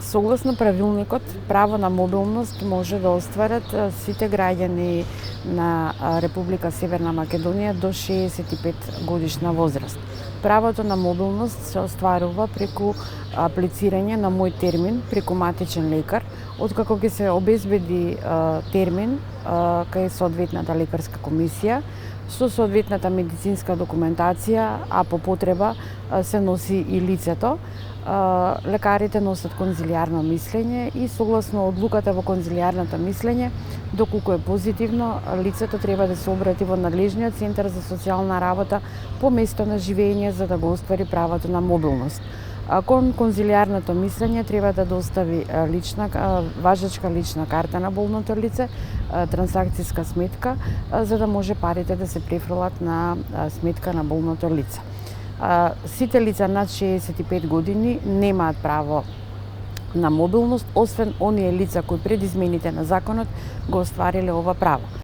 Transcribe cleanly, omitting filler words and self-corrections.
Согласно правилникот, право на мобилност може да остварат сите граѓани на Република Северна Македонија до 65 годишна возраст. Правото на мобилност се остварува преку аплицирање на мој термин преку матичен лекар, откако ќе се обезбеди термин кај соодветната лекарска комисија со соодветната медицинска документација, а по потреба се носи и лицето. Лекарите носат конзилијарно мислење и согласно одлуката во конзилијарното мислење, доколку е позитивно, лицето треба да се обрати во надлежниот центар за социјална работа по место на живење за да го оствари правото на мобилност. Кон конзилијарното мислење треба да достави важечка лична карта на болното лице, трансакцијска сметка, за да може парите да се префрлат на сметка на болното лице. Сите лица над 65 години немаат право на мобилност, освен оние лица кои пред измените на законот го оствариле ова право.